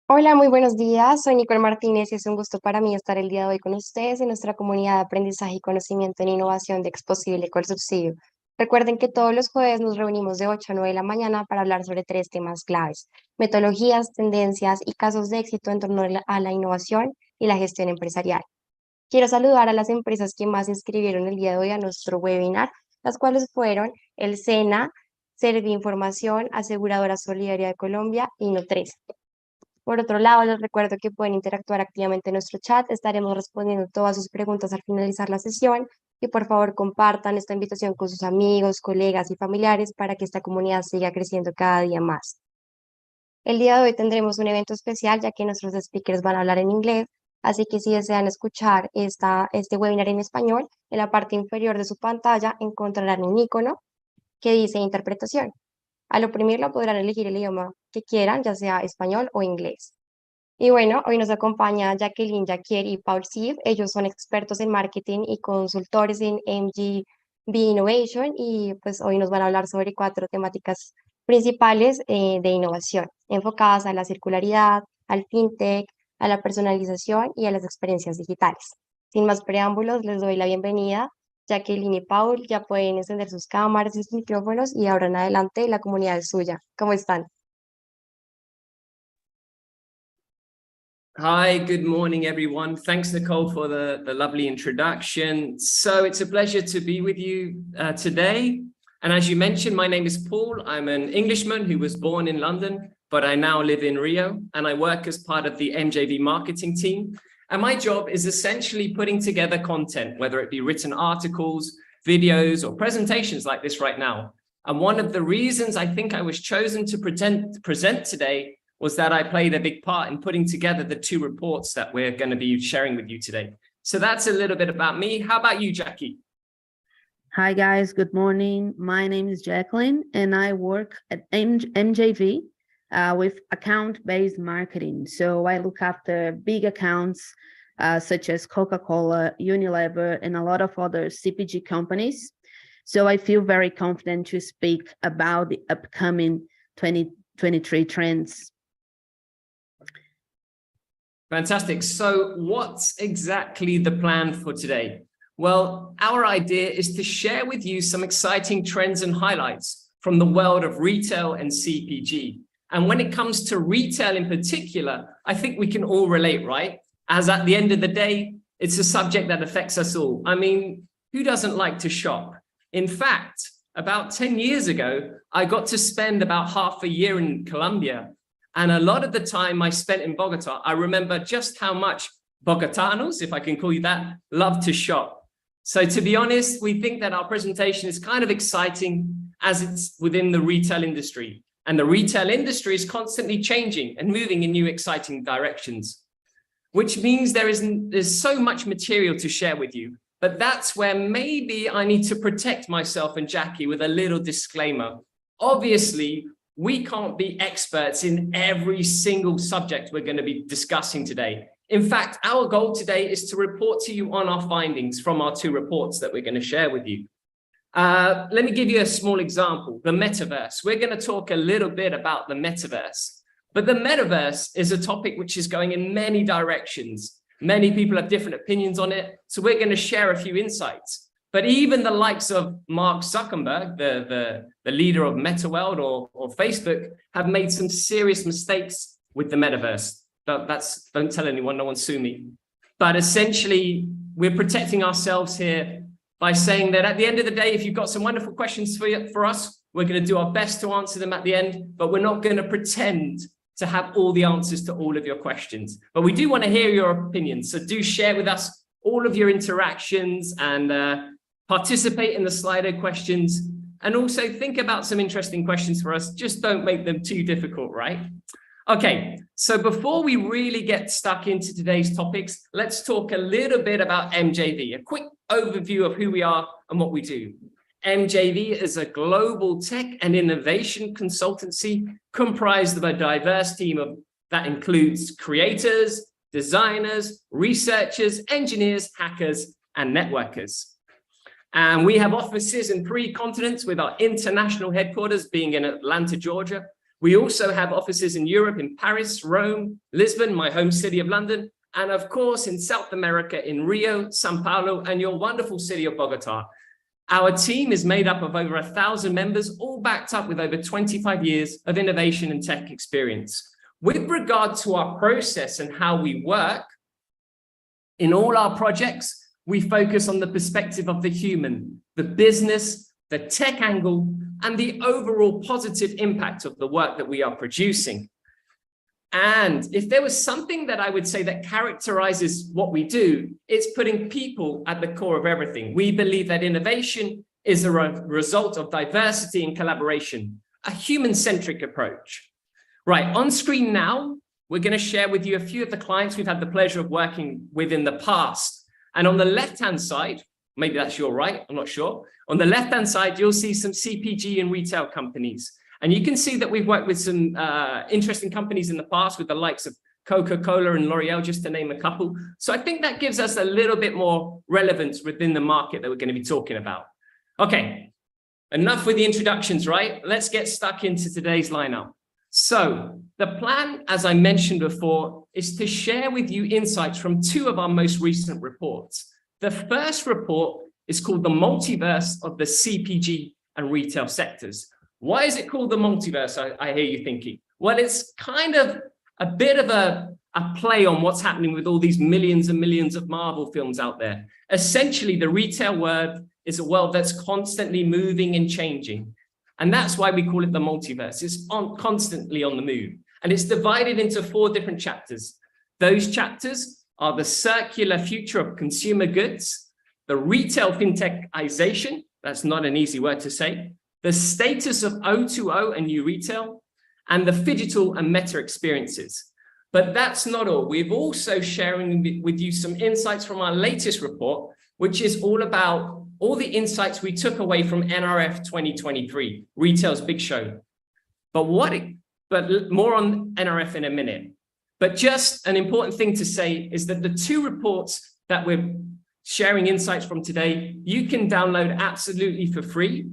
Hola, muy buenos días. Soy Nicole Martínez y es un gusto para mí estar el día de hoy con ustedes en nuestra comunidad de aprendizaje y conocimiento en innovación de Exposible con Subsidio. Recuerden que todos los jueves nos reunimos de 8 a 9 de la mañana para hablar sobre tres temas claves: metodologías, tendencias y casos de éxito en torno a la innovación y la gestión empresarial. Quiero saludar a las empresas que más se inscribieron el día de hoy a nuestro webinar, las cuales fueron el SENA, Serviinformación, Aseguradora Solidaria de Colombia y Innotresa. Por otro lado, les recuerdo que pueden interactuar activamente en nuestro chat. Estaremos respondiendo todas sus preguntas al finalizar la sesión y por favor compartan esta invitación con sus amigos, colegas y familiares para que esta comunidad siga creciendo cada día más. El día de hoy tendremos un evento especial ya que nuestros speakers van a hablar en inglés, así que si desean escuchar este webinar en español, en la parte inferior de su pantalla encontrarán un icono que dice interpretación. Al oprimirlo podrán elegir el idioma que quieran, ya sea español o inglés. Y bueno, hoy nos acompaña Jacqueline Jacquier y Paul Siv. Ellos son expertos en marketing y consultores en MGB Innovation y pues hoy nos van a hablar sobre cuatro temáticas principales de innovación, enfocadas a la circularidad, al fintech, a la personalización y a las experiencias digitales. Sin más preámbulos, les doy la bienvenida. Jacqueline y Paul ya pueden encender sus cámaras y sus micrófonos y ahora en adelante la comunidad es suya. ¿Cómo están? Hi, good morning, everyone. Thanks, Nicole, for the lovely introduction. So it's a pleasure to be with you today. And as you mentioned, my name is Paul. I'm an Englishman who was born in London, but I now live in Rio, and I work as part of the MJV marketing team. And my job is essentially putting together content, whether it be written articles, videos, or presentations like this right now. And one of the reasons I think I was chosen to present today was that I played a big part in putting together the two reports that we're going to be sharing with you today. So that's a little bit about me. How about you, Jackie? Hi, guys. Good morning. My name is Jacqueline, and I work at MJV with account-based marketing. So I look after big accounts such as Coca-Cola, Unilever, and a lot of other CPG companies. So I feel very confident to speak about the upcoming 2023 trends. Fantastic. So what's exactly the plan for today? Well, our idea is to share with you some exciting trends and highlights from the world of retail and CPG. And when it comes to retail in particular, I think we can all relate, right? As at the end of the day, it's a subject that affects us all. I mean, who doesn't like to shop? In fact, about 10 years ago, I got to spend about half a year in Colombia. And a lot of the time I spent in Bogota, I remember just how much Bogotanos, if I can call you that, love to shop. So to be honest, we think that our presentation is kind of exciting as it's within the retail industry. And the retail industry is constantly changing and moving in new exciting directions, which means there's so much material to share with you. But that's where maybe I need to protect myself and Jackie with a little disclaimer. Obviously, we can't be experts in every single subject we're going to be discussing today. In fact, our goal today is to report to you on our findings from our two reports that we're going to share with you. Let me give you a small example, the metaverse. We're going to talk a little bit about the metaverse, but the metaverse is a topic which is going in many directions. Many people have different opinions on it, so we're going to share a few insights. But even the likes of Mark Zuckerberg, the leader of MetaWorld or Facebook, have made some serious mistakes with the metaverse. Don't tell anyone, no one sue me. But essentially, we're protecting ourselves here by saying that at the end of the day, if you've got some wonderful questions for us, we're going to do our best to answer them at the end, but we're not going to pretend to have all the answers to all of your questions. But we do want to hear your opinions, so do share with us all of your interactions and participate in the Slido questions, and also think about some interesting questions for us. Just don't make them too difficult, right? Okay, so before we really get stuck into today's topics, let's talk a little bit about MJV, a quick overview of who we are and what we do. MJV is a global tech and innovation consultancy comprised of a diverse team that includes creators, designers, researchers, engineers, hackers, and networkers. And we have offices in 3 continents, with our international headquarters being in Atlanta, Georgia, We also have offices in Europe, in Paris, Rome, Lisbon, my home city of London, and of course in South America, in Rio, Sao Paulo, and your wonderful city of Bogota. Our team is made up of over 1,000 members, all backed up with over 25 years of innovation and tech experience. With regard to our process and how we work, in all our projects, we focus on the perspective of the human, the business, the tech angle, and the overall positive impact of the work that we are producing. And if there was something that I would say that characterizes what we do, it's putting people at the core of everything. We believe that innovation is a result of diversity and collaboration, a human-centric approach. Right, on screen now, we're going to share with you a few of the clients we've had the pleasure of working with in the past. And on the left-hand side, maybe that's your right, I'm not sure. On the left-hand side, you'll see some CPG and retail companies. And you can see that we've worked with some interesting companies in the past with the likes of Coca-Cola and L'Oreal, just to name a couple. So I think that gives us a little bit more relevance within the market that we're going to be talking about. Okay, enough with the introductions, right? Let's get stuck into today's lineup. So the plan, as I mentioned before, is to share with you insights from two of our most recent reports. The first report is called The Multiverse of the CPG and Retail Sectors. Why is it called the multiverse, I hear you thinking? Well, it's kind of a bit of a play on what's happening with all these millions and millions of Marvel films out there. Essentially, the retail world is a world that's constantly moving and changing. And that's why we call it the multiverse. It's constantly on the move. And it's divided into 4 different chapters. Those chapters are the circular future of consumer goods, the retail fintechization, that's not an easy word to say, the status of O2O and new retail, and the phygital and meta experiences. But that's not all. We've also sharing with you some insights from our latest report, which is all about all the insights we took away from NRF 2023, Retail's Big Show. But more on NRF in a minute. But just an important thing to say is that the 2 reports that we're sharing insights from today, you can download absolutely for free.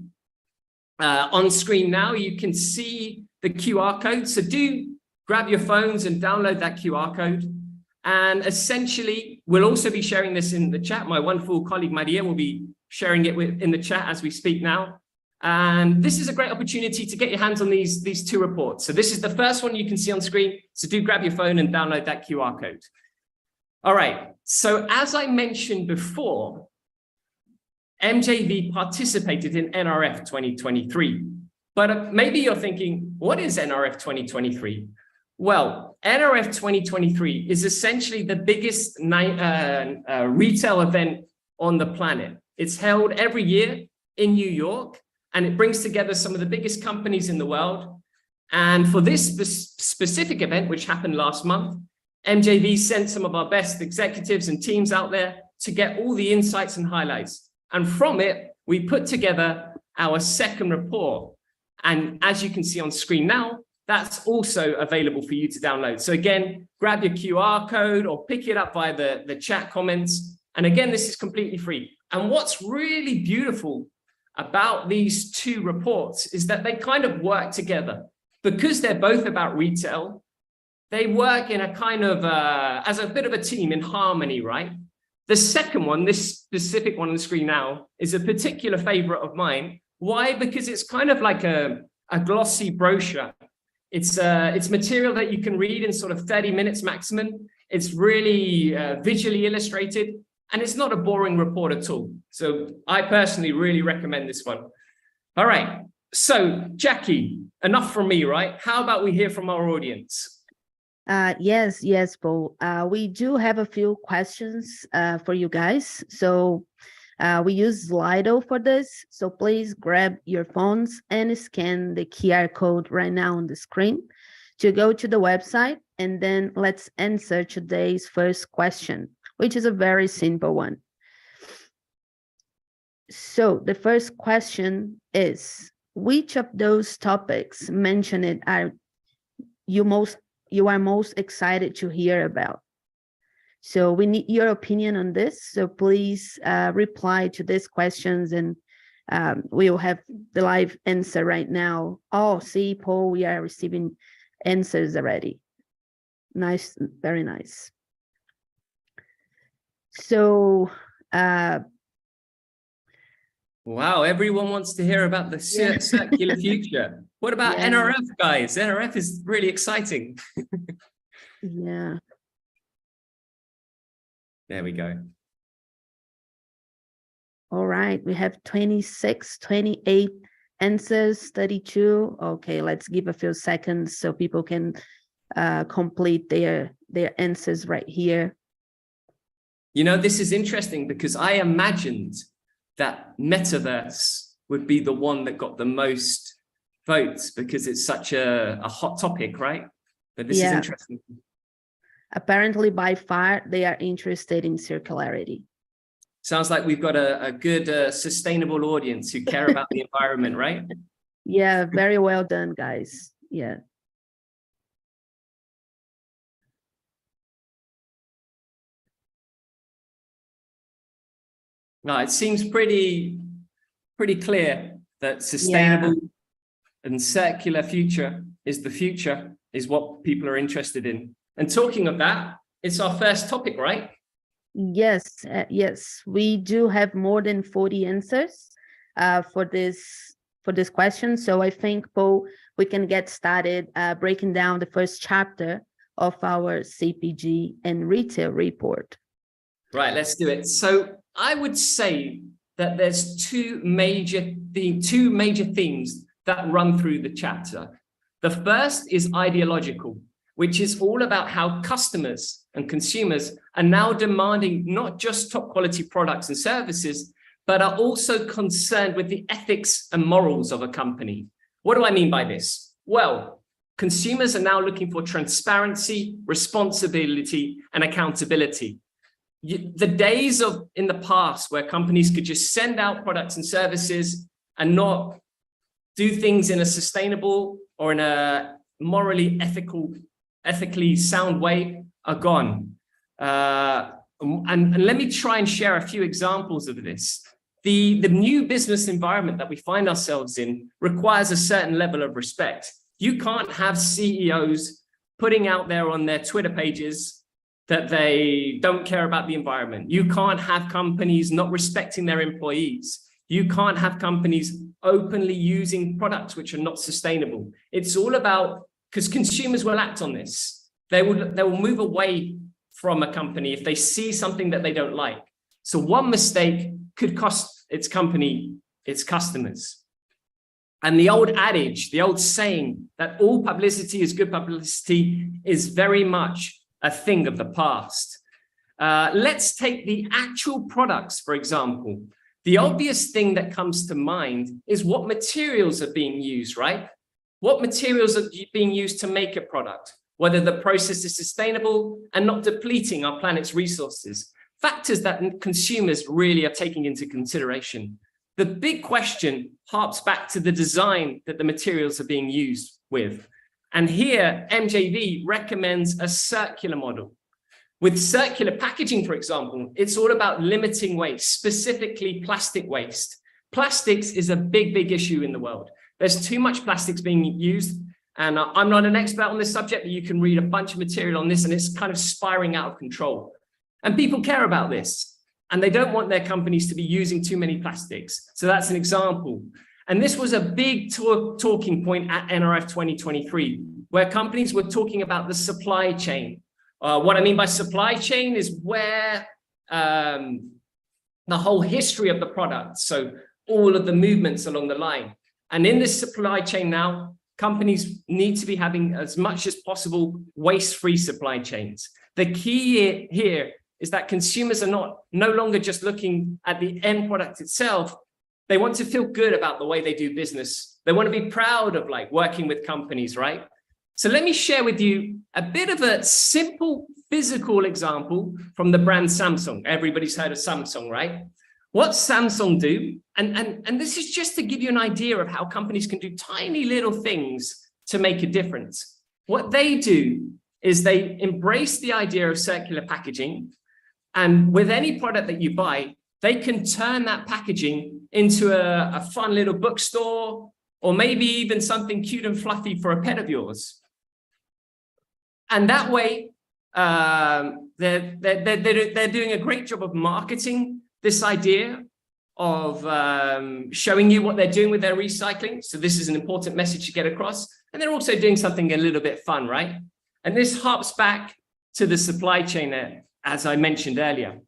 On screen now, you can see the QR code. So do grab your phones and download that QR code. And essentially, we'll also be sharing this in the chat. My wonderful colleague, Maria, will be sharing it in the chat as we speak now. And this is a great opportunity to get your hands on these 2 reports. So this is the first one you can see on screen. So do grab your phone and download that QR code. All right. So as I mentioned before, MJV participated in NRF 2023, but maybe you're thinking, what is NRF 2023? Well, NRF 2023 is essentially the biggest retail event on the planet. It's held every year in New York, and it brings together some of the biggest companies in the world. And for this specific event, which happened last month, MJV sent some of our best executives and teams out there to get all the insights and highlights. And from it, we put together our second report. And as you can see on screen now, that's also available for you to download. So again, grab your QR code or pick it up via the chat comments. And again, this is completely free. And what's really beautiful about these 2 reports is that they kind of work together. Because they're both about retail, they work in a kind of, as a bit of a team in harmony, right? The second one, this specific one on the screen now, is a particular favorite of mine. Why? Because it's kind of like a glossy brochure. It's material that you can read in sort of 30 minutes maximum. It's really visually illustrated, and it's not a boring report at all. So I personally really recommend this one. All right. So Jackie, enough from me, right? How about we hear from our audience? Yes, Paul. We do have a few questions for you guys. So we use Slido for this. So please grab your phones and scan the QR code right now on the screen to go to the website. And then let's answer today's first question, which is a very simple one. So the first question is, which of those topics mentioned are you are most excited to hear about? So we need your opinion on this. So please reply to these questions and We will have the live answer right now. Oh, see, Paul, we are receiving answers already. Nice, very nice. So, wow, everyone wants to hear about the circular future. What about NRF, guys? NRF is really exciting. Yeah. There we go. All right, we have 26, 28 answers, 32. Okay, let's give a few seconds so people can complete their answers right here. You know, this is interesting because I imagined that metaverse would be the one that got the most votes because it's such a hot topic, right? But this is interesting. Apparently, by far, they are interested in circularity. Sounds like we've got a good sustainable audience who care about the environment, right? Yeah, very well done, guys. Yeah. No, it seems pretty clear that sustainable and circular future is what people are interested in. And talking of that, it's our first topic, right? Yes, yes, we do have more than 40 answers for this question. So I think, Paul, we can get started breaking down the first chapter of our CPG and retail report. Right, let's do it. So I would say that there's two major themes that run through the chapter. The first is ideological, which is all about how customers and consumers are now demanding not just top quality products and services, but are also concerned with the ethics and morals of a company. What do I mean by this? Well, consumers are now looking for transparency, responsibility, and accountability. The days of in the past where companies could just send out products and services and not do things in a sustainable or in a morally ethically sound way are gone. And let me try and share a few examples of this. The new business environment that we find ourselves in requires a certain level of respect. You can't have CEOs putting out there on their Twitter pages that they don't care about the environment. You can't have companies not respecting their employees. You can't have companies openly using products which are not sustainable. It's all about, because consumers will act on this. They will move away from a company if they see something that they don't like. So one mistake could cost its company its customers. And the old adage, the old saying that all publicity is good publicity is very much a thing of the past. Let's take the actual products, for example. The obvious thing that comes to mind is what materials are being used, right? What materials are being used to make a product, whether the process is sustainable and not depleting our planet's resources, factors that consumers really are taking into consideration. The big question harps back to the design that the materials are being used with. And here, MJV recommends a circular model. With circular packaging, for example, it's all about limiting waste, specifically plastic waste. Plastics is a big issue in the world. There's too much plastics being used. And I'm not an expert on this subject, but you can read a bunch of material on this and it's kind of spiraling out of control. And people care about this and they don't want their companies to be using too many plastics. So that's an example. And this was a big talking point at NRF 2023, where companies were talking about the supply chain. What I mean by supply chain is where the whole history of the product, so all of the movements along the line. And in this supply chain now, companies need to be having as much as possible waste-free supply chains. The key here is that consumers are no longer just looking at the end product itself. They want to feel good about the way they do business. They want to be proud of working with companies, right? So let me share with you a bit of a simple physical example from the brand Samsung. Everybody's heard of Samsung, right? What Samsung do, and this is just to give you an idea of how companies can do tiny little things to make a difference. What they do is they embrace the idea of circular packaging. And with any product that you buy, they can turn that packaging into a fun little bookstore, or maybe even something cute and fluffy for a pet of yours. And that way, they're doing a great job of marketing this idea of showing you what they're doing with their recycling. So this is an important message to get across. And they're also doing something a little bit fun, right? And this harps back to the supply chain, as I mentioned earlier.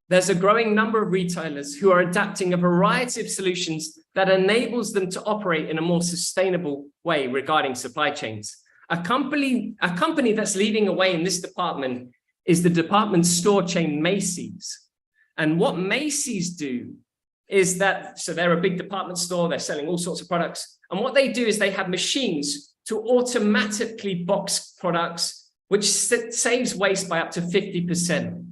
There's a growing number of retailers who are adapting a variety of solutions that enables them to operate in a more sustainable way regarding supply chains. A company that's leading away in this department is the department store chain Macy's. And what Macy's do is that, so they're a big department store, they're selling all sorts of products. And what they do is they have machines to automatically box products, which saves waste by up to 50%.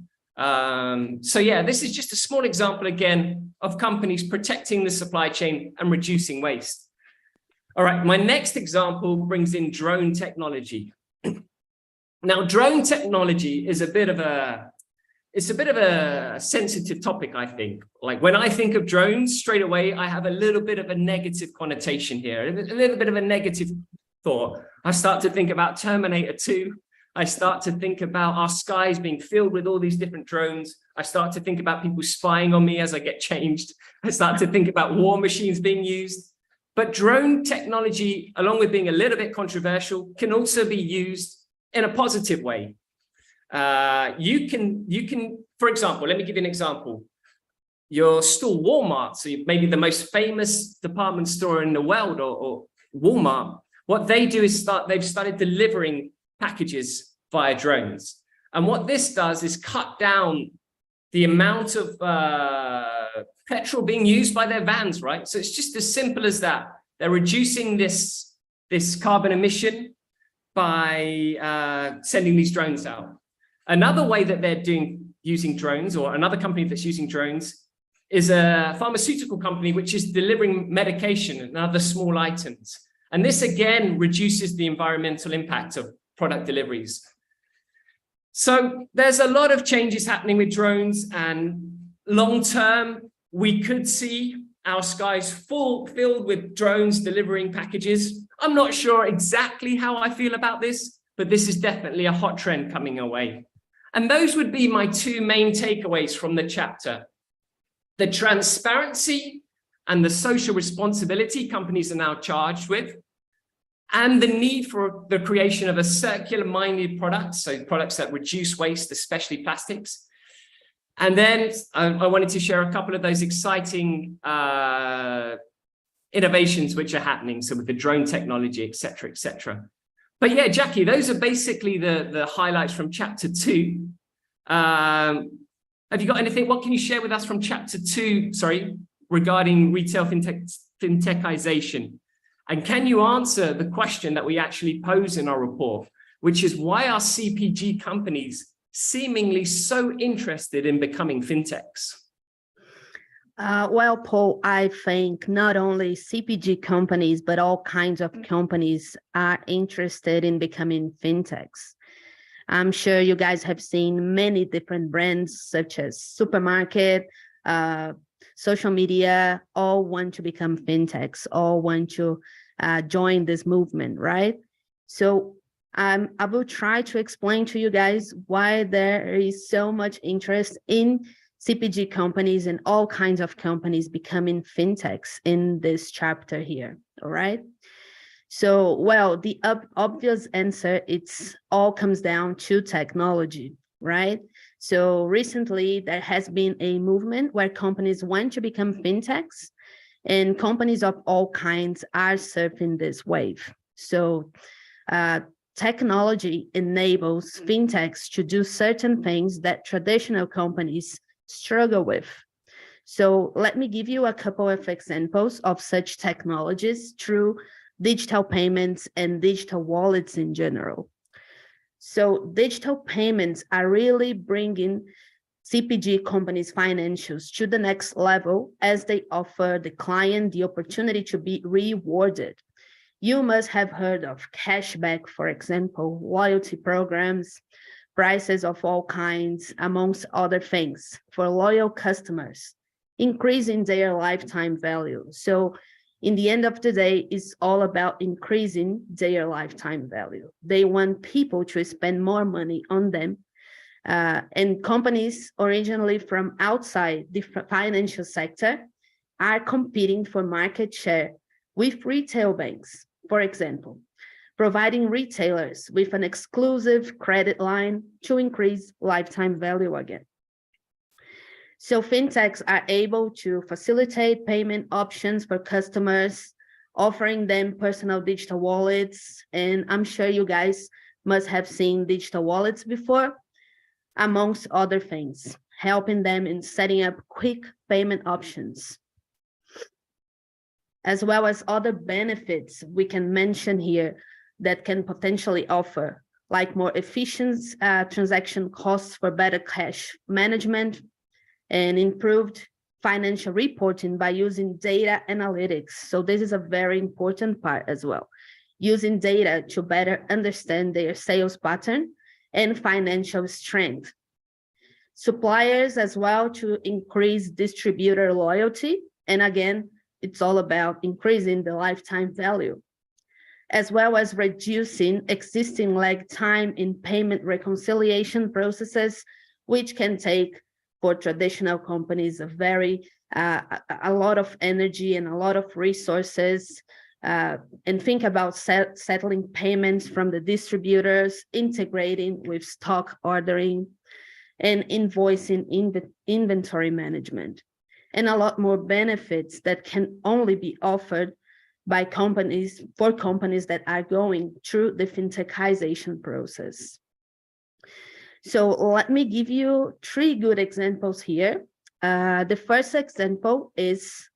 So yeah, this is just a small example again of companies protecting the supply chain and reducing waste. All right, my next example brings in drone technology. Now, drone technology is a bit of a sensitive topic, I think. Like when I think of drones, straight away, I have a little bit of a negative connotation here, a little bit of a negative thought. I start to think about Terminator 2. I start to think about our skies being filled with all these different drones. I start to think about people spying on me as I get changed. I start to think about war machines being used. But drone technology, along with being a little bit controversial, can also be used in a positive way. You can, for example, let me give you an example. Your store, Walmart, so maybe the most famous department store in the world, or Walmart, what they do is they've started delivering packages via drones. And what this does is cut down the amount of petrol being used by their vans, right? So it's just as simple as that. They're reducing this carbon emission by sending these drones out. Another way that they're using drones, or another company that's using drones, is a pharmaceutical company which is delivering medication and other small items. And this again reduces the environmental impact of product deliveries. So there's a lot of changes happening with drones, and long term, we could see our skies filled with drones delivering packages. I'm not sure exactly how I feel about this, but this is definitely a hot trend coming our way. And those would be my two main takeaways from the chapter. The transparency and the social responsibility companies are now charged with, and the need for the creation of a circular-minded product, so products that reduce waste, especially plastics. And then I wanted to share a couple of those exciting innovations which are happening, so with the drone technology, et cetera, et cetera. But yeah, Jackie, those are basically the highlights from chapter 2. Have you got anything? What can you share with us from chapter 2, regarding retail fintechization? And can you answer the question that we actually pose in our report, which is why are CPG companies seemingly so interested in becoming fintechs? Well, Paul, I think not only CPG companies, but all kinds of companies are interested in becoming fintechs. I'm sure you guys have seen many different brands, such as supermarket, social media, all want to become fintechs, all want to join this movement, right? So I will try to explain to you guys why there is so much interest in CPG companies and all kinds of companies becoming fintechs in this chapter here, all right? So, well, the obvious answer, it's all comes down to technology, right? So recently there has been a movement where companies want to become fintechs, and companies of all kinds are surfing this wave. So technology enables fintechs to do certain things that traditional companies struggle with. So let me give you a couple of examples of such technologies through digital payments and digital wallets in general. So digital payments are really bringing CPG companies' financials to the next level as they offer the client the opportunity to be rewarded. You must have heard of cashback, for example, loyalty programs, prices of all kinds, amongst other things, for loyal customers, increasing their lifetime value. So in the end of the day, it's all about increasing their lifetime value. They want people to spend more money on them. And companies originally from outside the financial sector are competing for market share with retail banks, for example, providing retailers with an exclusive credit line to increase lifetime value again. So fintechs are able to facilitate payment options for customers, offering them personal digital wallets. And I'm sure you guys must have seen digital wallets before, amongst other things, helping them in setting up quick payment options, as well as other benefits we can mention here that can potentially offer, like more efficient transaction costs for better cash management, and improved financial reporting by using data analytics. So this is a very important part as well, using data to better understand their sales pattern and financial strength. Suppliers as well to increase distributor loyalty. And again, it's all about increasing the lifetime value, as well as reducing existing lag time in payment reconciliation processes, which can take for traditional companies a lot of energy and a lot of resources. And think about settling payments from the distributors, integrating with stock ordering, and invoicing inventory management, and a lot more benefits that can only be offered by companies, for companies that are going through the fintechization process. So let me give you 3 good examples here. The first example is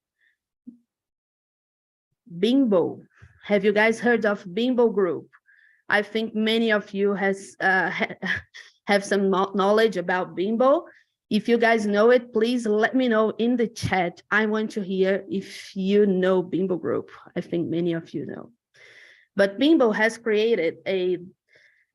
Bimbo. Have you guys heard of Bimbo Group? I think many of you have some knowledge about Bimbo. If you guys know it, please let me know in the chat. I want to hear if you know Bimbo Group. I think many of you know. But Bimbo has created a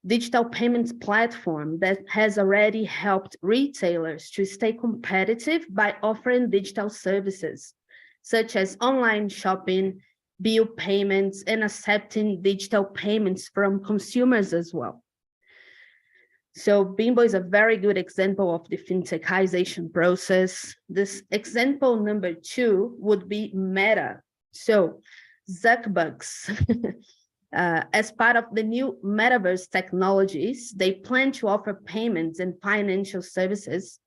digital payments platform that has already helped retailers to stay competitive by offering digital services, such as online shopping, bill payments, and accepting digital payments from consumers as well. So Bimbo is a very good example of the fintechization process. This example number 2 would be Meta. So Zuckbucks, as part of the new metaverse technologies, they plan to offer payments and financial services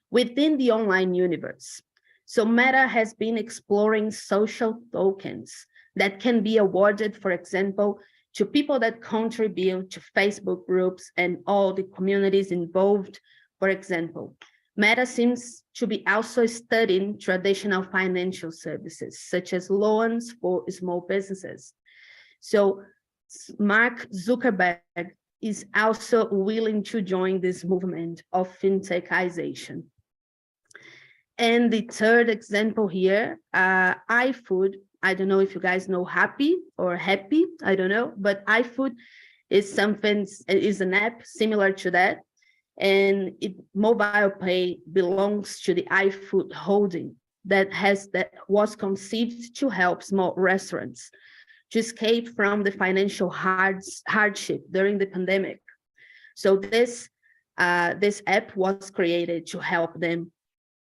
within the online universe. So Meta has been exploring social tokens that can be awarded, for example, to people that contribute to Facebook groups and all the communities involved. For example, Meta seems to be also studying traditional financial services, such as loans for small businesses. So Mark Zuckerberg is also willing to join this movement of fintechization. And the third example here, iFood. I don't know if you guys know Happy, I don't know, but iFood is an app similar to that. And mobile pay belongs to the iFood holding that was conceived to help small restaurants to escape from the financial hardship during the pandemic. So this app was created to help them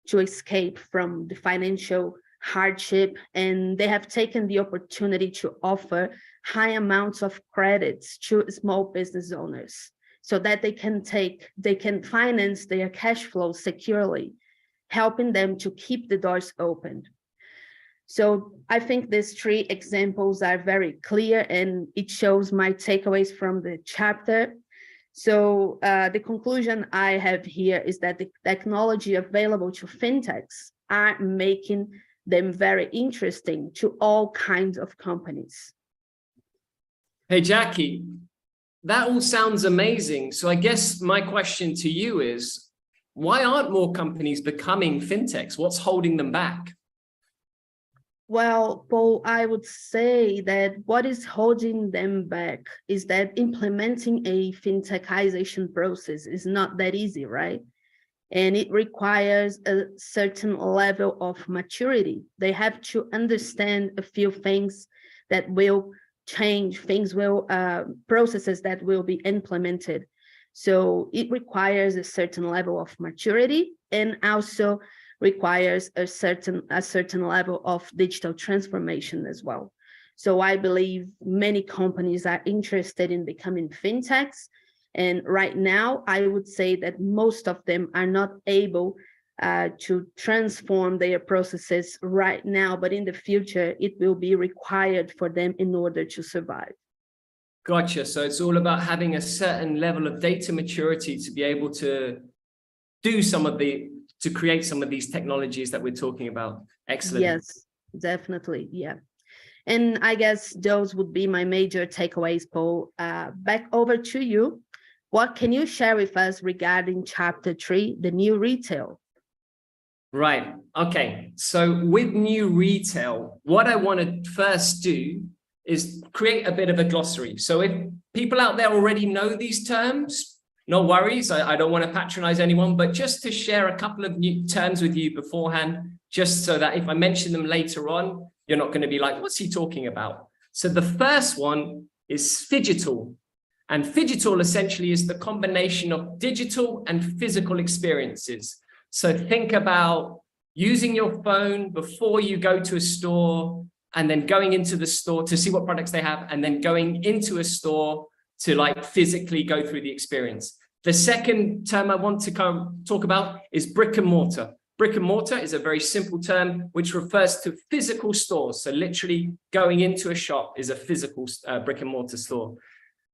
to escape from the financial hardship, and they have taken the opportunity to offer high amounts of credits to small business owners so that they can finance their cash flow securely, helping them to keep the doors open. So I think these 3 examples are very clear, and it shows my takeaways from the chapter. So the conclusion I have here is that the technology available to fintechs are making them very interesting to all kinds of companies. Hey, Jackie, that all sounds amazing. So I guess my question to you is, why aren't more companies becoming fintechs? What's holding them back? Well, Paul, I would say that what is holding them back is that implementing a fintechization process is not that easy, right? And it requires a certain level of maturity. They have to understand a few things that will change, processes that will be implemented. So it requires a certain level of maturity, and also requires a certain level of digital transformation as well. So I believe many companies are interested in becoming fintechs. And right now, I would say that most of them are not able to transform their processes right now, but in the future, it will be required for them in order to survive. Gotcha. So it's all about having a certain level of data maturity to be able to do to create some of these technologies that we're talking about. Excellent. Yes, definitely. Yeah. And I guess those would be my major takeaways, Paul. Back over to you. What can you share with us regarding chapter 3, the new retail? Right. Okay. So with new retail, what I want to first do is create a bit of a glossary. So if people out there already know these terms, no worries. I don't want to patronize anyone, but just to share a couple of new terms with you beforehand, just so that if I mention them later on, you're not going to be like, what's he talking about? So the first one is phygital. And phygital essentially is the combination of digital and physical experiences. So think about using your phone before you go to a store, and then going into the store to see what products they have, and then going into a store to like physically go through the experience. The second term I want to talk about is brick and mortar. Brick and mortar is a very simple term which refers to physical stores. So literally going into a shop is a physical brick and mortar store.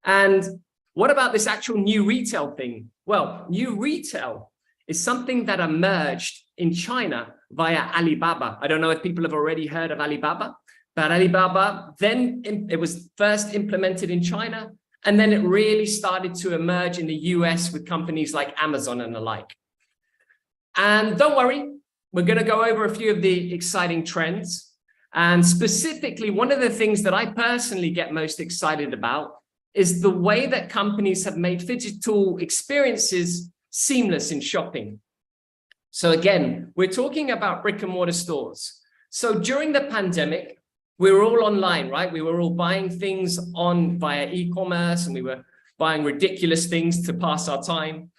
And what about this actual new retail thing? Well, new retail is something that emerged in China via Alibaba. I don't know if people have already heard of Alibaba, but Alibaba, then it was first implemented in China, and then it really started to emerge in the US with companies like Amazon and the like. And don't worry, we're going to go over a few of the exciting trends. And specifically, one of the things that I personally get most excited about is the way that companies have made digital experiences seamless in shopping. So again, we're talking about brick and mortar stores. So during the pandemic, we were all online, right? We were all buying things via e-commerce, and we were buying ridiculous things to pass our time.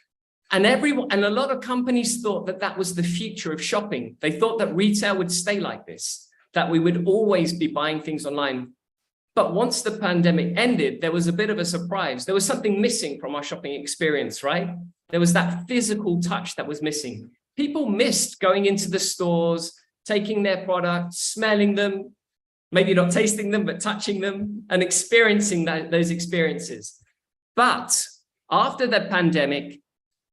And a lot of companies thought that that was the future of shopping. They thought that retail would stay like this, that we would always be buying things online. But once the pandemic ended, there was a bit of a surprise. There was something missing from our shopping experience, right? There was that physical touch that was missing. People missed going into the stores, taking their products, smelling them, maybe not tasting them, but touching them and experiencing those experiences. But after the pandemic,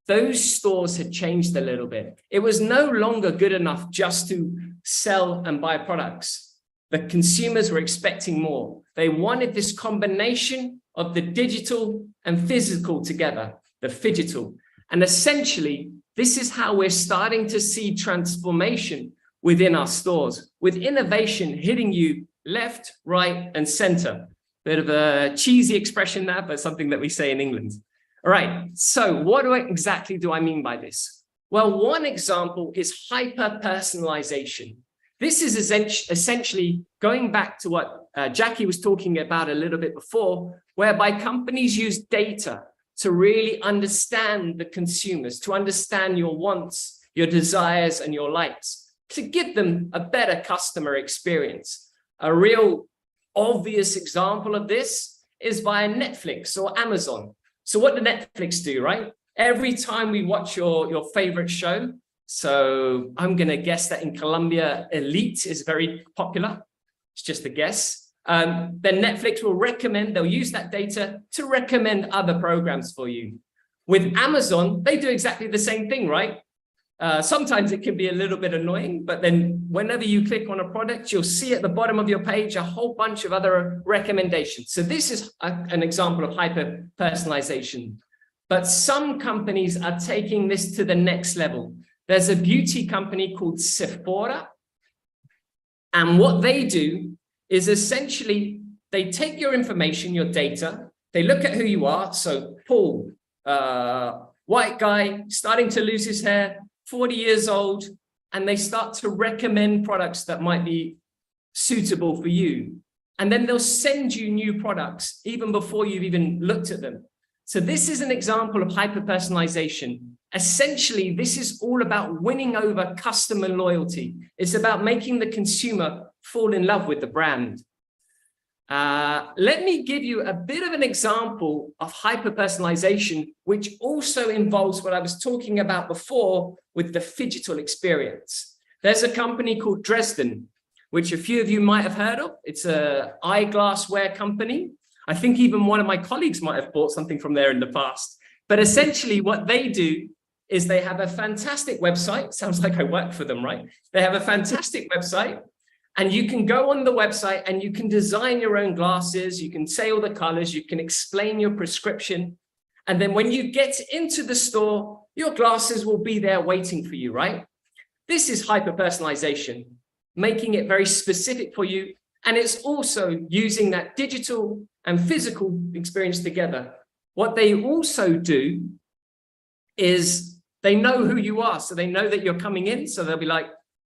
those stores had changed a little bit. It was no longer good enough just to sell and buy products. The consumers were expecting more. They wanted this combination of the digital and physical together, the phygital. And essentially, this is how we're starting to see transformation within our stores, with innovation hitting you left, right, and center. Bit of a cheesy expression there, but something that we say in England. All right, so what exactly do I mean by this? Well, one example is hyper-personalization. This is essentially going back to what Jackie was talking about a little bit before, whereby companies use data to really understand the consumers, to understand your wants, your desires, and your likes, to give them a better customer experience. A real obvious example of this is via Netflix or Amazon. So what did Netflix do, right? Every time we watch your favorite show, so I'm going to guess that in Colombia, Elite is very popular. It's just a guess. Then Netflix will they'll use that data to recommend other programs for you. With Amazon, they do exactly the same thing, right? Sometimes it can be a little bit annoying, but then whenever you click on a product, you'll see at the bottom of your page a whole bunch of other recommendations. So this is an example of hyper-personalization. But some companies are taking this to the next level. There's a beauty company called Sephora, And what they do is essentially they take your information, your data, they look at who you are. So Paul, white guy, starting to lose his hair, 40 years old, and they start to recommend products that might be suitable for you. And then they'll send you new products even before you've even looked at them. So this is an example of hyper-personalization. Essentially, this is all about winning over customer loyalty. It's about making the consumer fall in love with the brand. Let me give you a bit of an example of hyper-personalization, which also involves what I was talking about before with the phygital experience. There's a company called Dresden, which a few of you might have heard of. It's an eyeglassware company. I think even one of my colleagues might have bought something from there in the past. But essentially what they do is they have a fantastic website. Sounds like I work for them, right? They have a fantastic website, and you can go on the website and you can design your own glasses. You can say all the colors, you can explain your prescription. And then when you get into the store, your glasses will be there waiting for you, right? This is hyper-personalization, making it very specific for you. And it's also using that digital and physical experience together. What they also do is they know who you are. So they know that you're coming in. So they'll be like,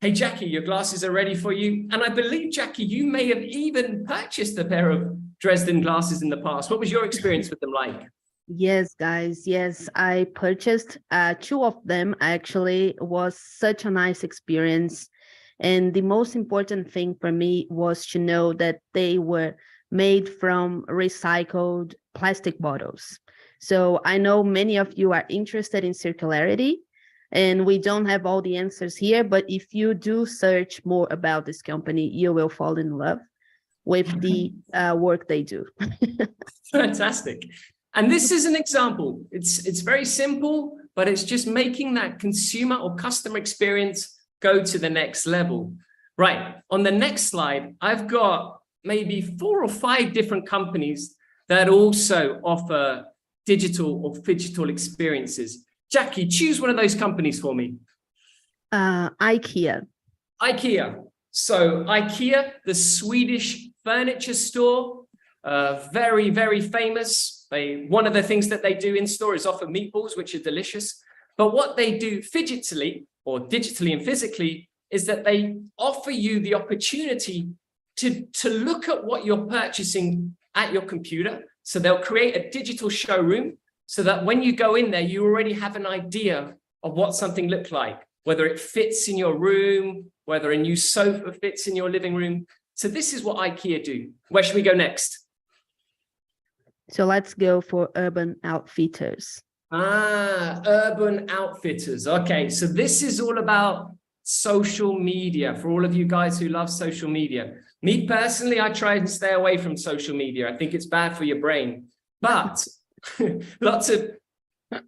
hey, Jackie, your glasses are ready for you. And I believe, Jackie, you may have even purchased a pair of Dresden glasses in the past. What was your experience with them like? Yes, guys. Yes, I purchased 2 of them. Actually, it was such a nice experience. And the most important thing for me was to know that they were made from recycled plastic bottles. So I know many of you are interested in circularity, and we don't have all the answers here, but if you do search more about this company, you will fall in love with the work they do. Fantastic. And this is an example. It's very simple, but it's just making that consumer or customer experience go to the next level. Right, on the next slide, I've got maybe 4 or 5 different companies that also offer digital or phygital experiences. Jackie, choose one of those companies for me. IKEA. IKEA. So IKEA, the Swedish furniture store, very, very famous. One of the things that they do in store is offer meatballs, which are delicious. But what they do phygitally or digitally and physically is that they offer you the opportunity to look at what you're purchasing at your computer. So they'll create a digital showroom so that when you go in there, you already have an idea of what something looks like, whether it fits in your room, whether a new sofa fits in your living room. So this is what IKEA do. Where should we go next? So let's go for Urban Outfitters. Urban Outfitters. Okay, so this is all about social media for all of you guys who love social media. Me personally, I try and stay away from social media. I think it's bad for your brain, but lots of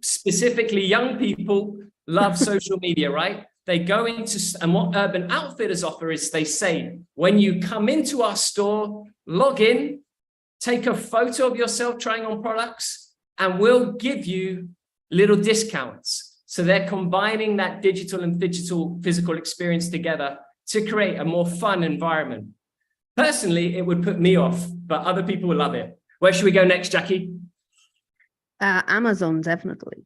specifically young people love social media, right? They go into, and what Urban Outfitters offer is they say, when you come into our store, log in, take a photo of yourself trying on products, and we'll give you little discounts. So they're combining that digital and physical experience together to create a more fun environment. Personally, it would put me off, but other people will love it. Where should we go next, Jackie? Amazon, definitely.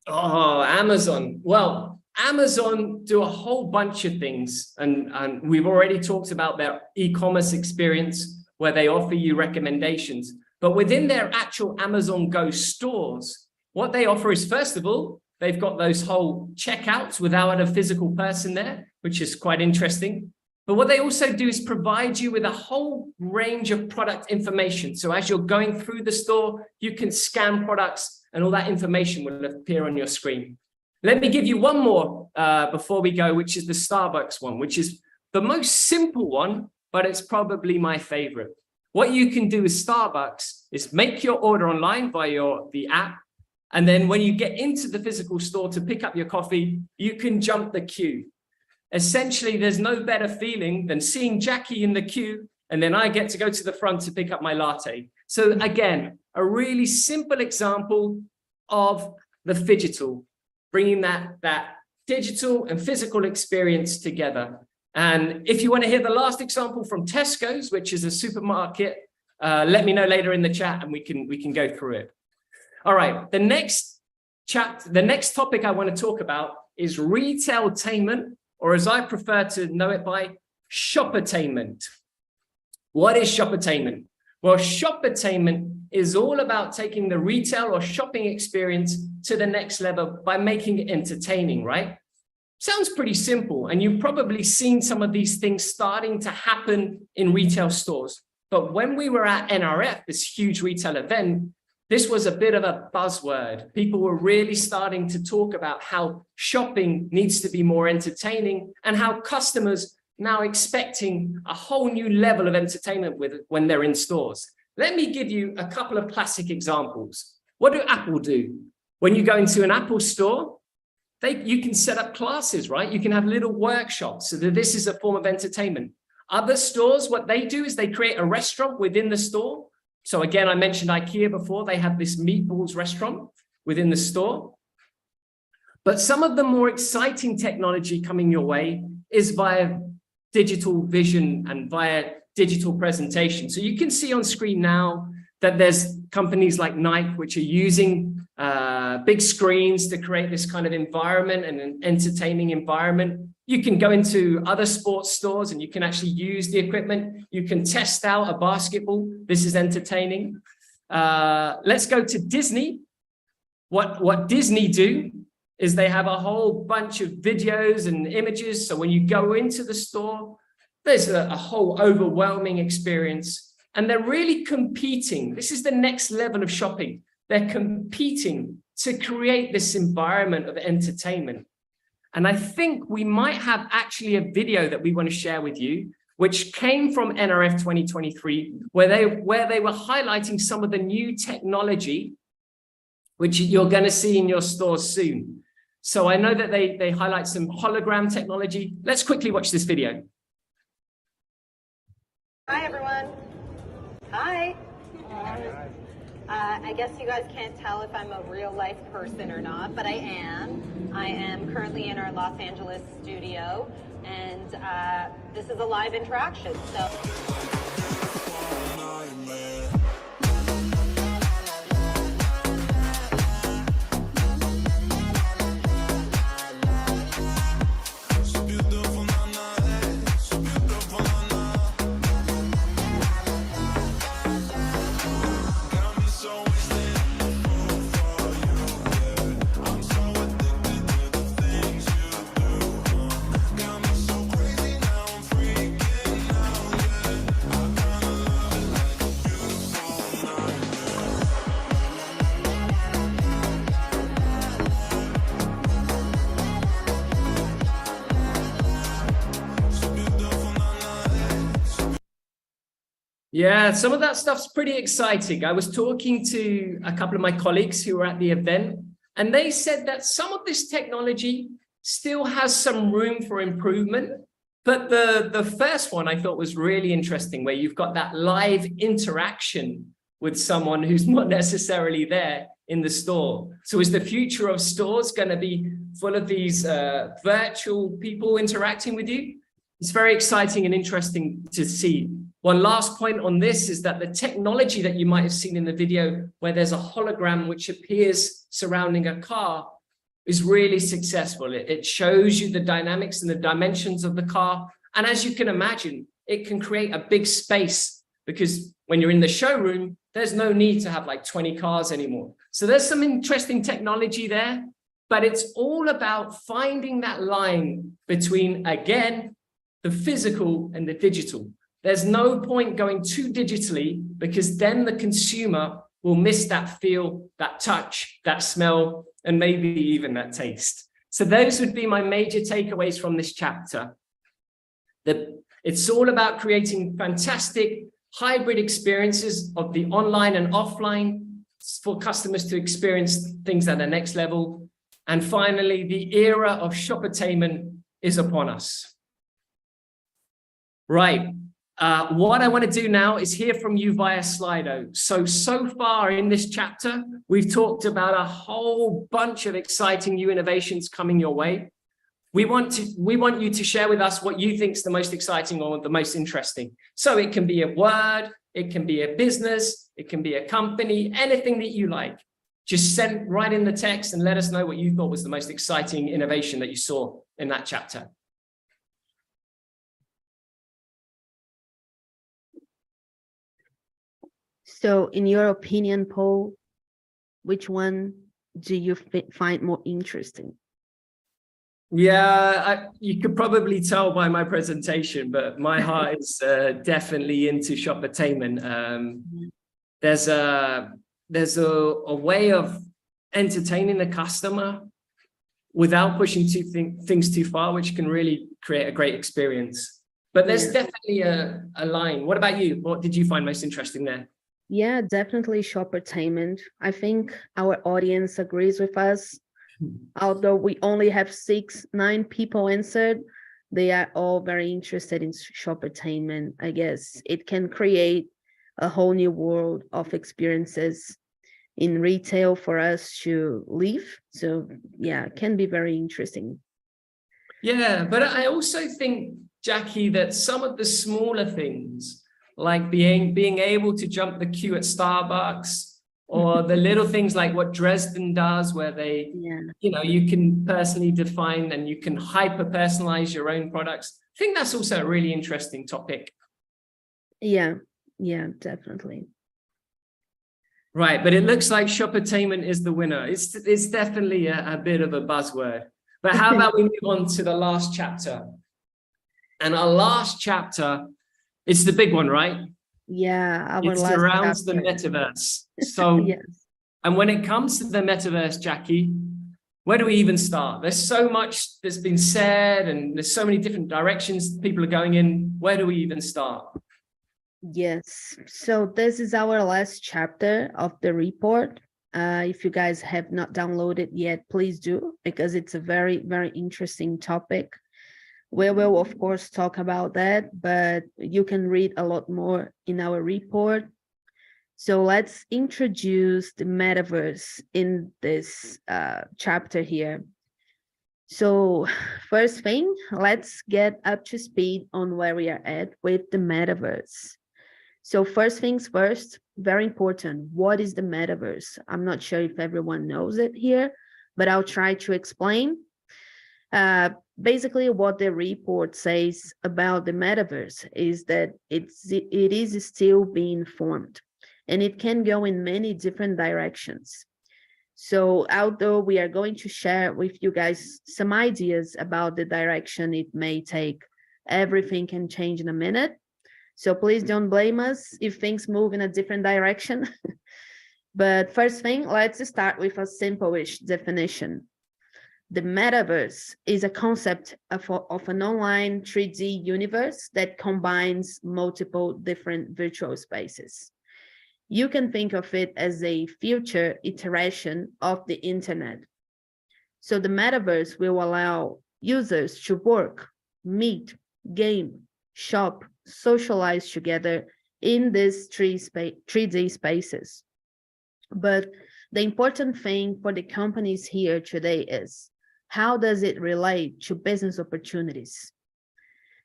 Oh, Amazon. Well, Amazon do a whole bunch of things. And we've already talked about their e-commerce experience where they offer you recommendations. But within their actual Amazon Go stores, what they offer is, first of all, they've got those whole checkouts without a physical person there, which is quite interesting. But what they also do is provide you with a whole range of product information. So as you're going through the store, you can scan products and all that information will appear on your screen. Let me give you one more before we go, which is the Starbucks one, which is the most simple one, but it's probably my favorite. What you can do with Starbucks is make your order online via the app. And then when you get into the physical store to pick up your coffee, you can jump the queue. Essentially, there's no better feeling than seeing Jackie in the queue, and then I get to go to the front to pick up my latte. So again, a really simple example of the phygital, bringing that digital and physical experience together. And if you want to hear the last example from Tesco's, which is a supermarket, let me know later in the chat and we can go through it. All right, the next topic I want to talk about is retailtainment, or as I prefer to know it by, shoppertainment. What is shoppertainment? Well, shoppertainment is all about taking the retail or shopping experience to the next level by making it entertaining, right? Sounds pretty simple, and you've probably seen some of these things starting to happen in retail stores. But when we were at NRF, this huge retail event, this was a bit of a buzzword. People were really starting to talk about how shopping needs to be more entertaining and how customers now expecting a whole new level of entertainment when they're in stores. Let me give you a couple of classic examples. What do Apple do? When you go into an Apple store, you can set up classes, right? You can have little workshops so that this is a form of entertainment. Other stores, what they do is they create a restaurant within the store. So again, I mentioned IKEA before, they have this meatballs restaurant within the store. But some of the more exciting technology coming your way is via digital vision and via digital presentation. So you can see on screen now that there's companies like Nike, which are using big screens to create this kind of environment and an entertaining environment. You can go into other sports stores and you can actually use the equipment. You can test out a basketball. This is entertaining. Let's go to Disney. What Disney do is they have a whole bunch of videos and images. So when you go into the store, there's a whole overwhelming experience. And they're really competing. This is the next level of shopping. They're competing to create this environment of entertainment. And I think we might have actually a video that we want to share with you, which came from NRF 2023, where they were highlighting some of the new technology, which you're going to see in your stores soon. So I know that they highlight some hologram technology. Let's quickly watch this video. Hi, everyone. Hi. I guess you guys can't tell if I'm a real life person or not, but I am. I am currently in our Los Angeles studio, and this is a live interaction. So. Yeah, some of that stuff's pretty exciting. I was talking to a couple of my colleagues who were at the event, and they said that some of this technology still has some room for improvement. But the first one I thought was really interesting, where you've got that live interaction with someone who's not necessarily there in the store. So is the future of stores going to be full of these virtual people interacting with you? It's very exciting and interesting to see. One last point on this is that the technology that you might have seen in the video, where there's a hologram which appears surrounding a car, is really successful. It shows you the dynamics and the dimensions of the car. And as you can imagine, it can create a big space, because when you're in the showroom, there's no need to have like 20 cars anymore. So there's some interesting technology there, but it's all about finding that line between, again, the physical and the digital. There's no point going too digitally, because then the consumer will miss that feel, that touch, that smell, and maybe even that taste. So those would be my major takeaways from this chapter. It's all about creating fantastic hybrid experiences of the online and offline for customers to experience things at the next level. And finally, the era of shoppertainment is upon us. Right. What I want to do now is hear from you via Slido. So far in this chapter, we've talked about a whole bunch of exciting new innovations coming your way. We want you to share with us what you think is the most exciting or the most interesting. So it can be a word, it can be a business, it can be a company, anything that you like. Just write in the text and let us know what you thought was the most exciting innovation that you saw in that chapter. So in your opinion, Paul, which one do you find more interesting? Yeah, you could probably tell by my presentation, but my heart is definitely into shoppertainment. There's a way of entertaining the customer without pushing things too far, which can really create a great experience. But there's definitely a line. What about you? What did you find most interesting there? Yeah, definitely shoppertainment. I think our audience agrees with us. Although we only have 9 people answered, they are all very interested in shoppertainment. I guess it can create a whole new world of experiences in retail for us to live. So yeah, it can be very interesting. Yeah, but I also think, Jackie, that some of the smaller things, like being able to jump the queue at Starbucks, or the little things like what Dresden does, where they, you can personally define and you can hyper-personalize your own products. I think that's also a really interesting topic. Yeah, definitely. Right, but it looks like shoppertainment is the winner. It's definitely a bit of a buzzword. But how about we move on to the last chapter? And our last chapter, it's the big one, right? Yeah, it surrounds the metaverse. So, yes. And when it comes to the metaverse, Jackie, where do we even start? There's so much that's been said, and there's so many different directions people are going in. Where do we even start? Yes, so this is our last chapter of the report. If you guys have not downloaded yet, please do, because it's a very, very interesting topic. We will, of course, talk about that, but you can read a lot more in our report. So let's introduce the metaverse in this chapter here. So first thing, let's get up to speed on where we are at with the metaverse. So first things first, very important, what is the metaverse? I'm not sure if everyone knows it here, but I'll try to explain. Basically, what the report says about the metaverse is that it is still being formed, and it can go in many different directions. So although we are going to share with you guys some ideas about the direction it may take, everything can change in a minute. So please don't blame us if things move in a different direction. But first thing, let's start with a simple-ish definition. The metaverse is a concept of an online 3D universe that combines multiple different virtual spaces. You can think of it as a future iteration of the internet. So the metaverse will allow users to work, meet, game, shop, socialize together in these 3D spaces. But the important thing for the companies here today is, how does it relate to business opportunities?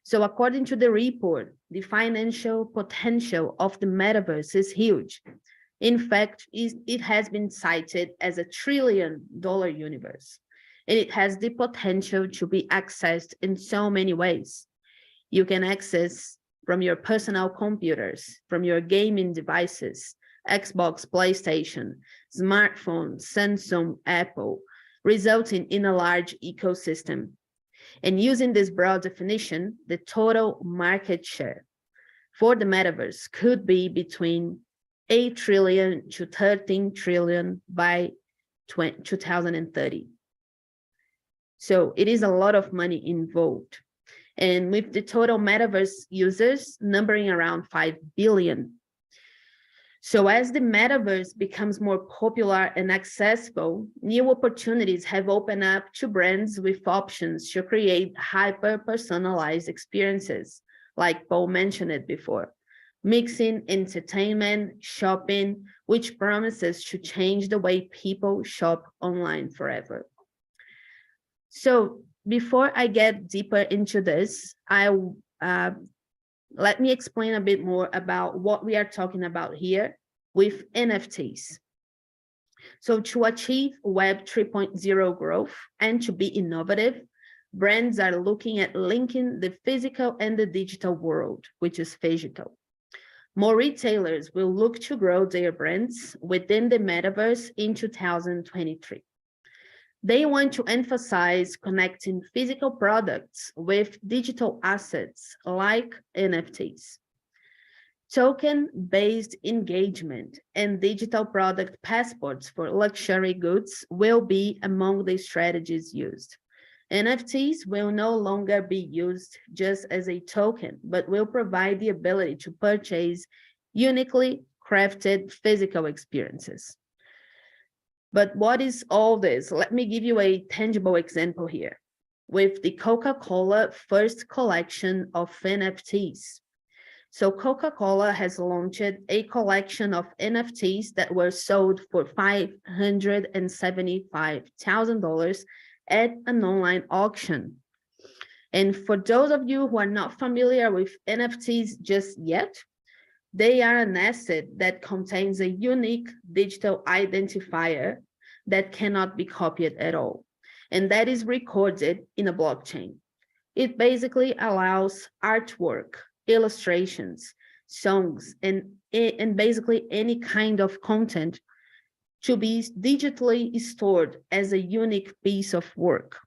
So according to the report, the financial potential of the metaverse is huge. In fact, it has been cited as $1 trillion universe, and it has the potential to be accessed in so many ways. You can access from your personal computers, from your gaming devices, Xbox, PlayStation, smartphone, Samsung, Apple, resulting in a large ecosystem. And using this broad definition, the total market share for the metaverse could be between 8 trillion to 13 trillion by 2030. So it is a lot of money involved. And with the total metaverse users numbering around 5 billion. So as the metaverse becomes more popular and accessible, new opportunities have opened up to brands with options to create hyper-personalized experiences, like Paul mentioned it before, mixing entertainment, shopping, which promises to change the way people shop online forever. So before I get deeper into this, let me explain a bit more about what we are talking about here with NFTs. So to achieve Web 3.0 growth and to be innovative, brands are looking at linking the physical and the digital world, which is phygital. More retailers will look to grow their brands within the metaverse in 2023. They want to emphasize connecting physical products with digital assets like NFTs. Token-based engagement and digital product passports for luxury goods will be among the strategies used. NFTs will no longer be used just as a token, but will provide the ability to purchase uniquely crafted physical experiences. But what is all this? Let me give you a tangible example here with the Coca-Cola first collection of NFTs. So Coca-Cola has launched a collection of NFTs that were sold for $575,000 at an online auction. And for those of you who are not familiar with NFTs just yet, they are an asset that contains a unique digital identifier that cannot be copied at all, and that is recorded in a blockchain. It basically allows artwork, illustrations, songs, and basically any kind of content to be digitally stored as a unique piece of work.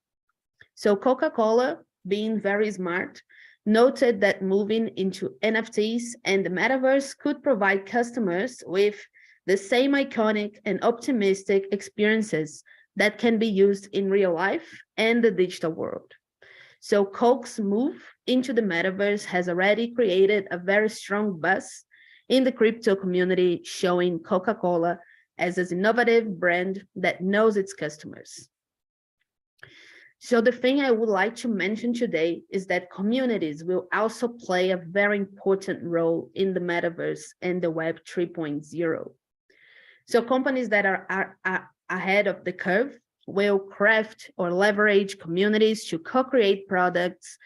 So Coca-Cola, being very smart, noted that moving into NFTs and the metaverse could provide customers with the same iconic and optimistic experiences that can be used in real life and the digital world. So Coke's move into the metaverse has already created a very strong buzz in the crypto community, showing Coca-Cola as an innovative brand that knows its customers. So the thing I would like to mention today is that communities will also play a very important role in the metaverse and the Web 3.0. So companies that are ahead of the curve will craft or leverage communities to co-create products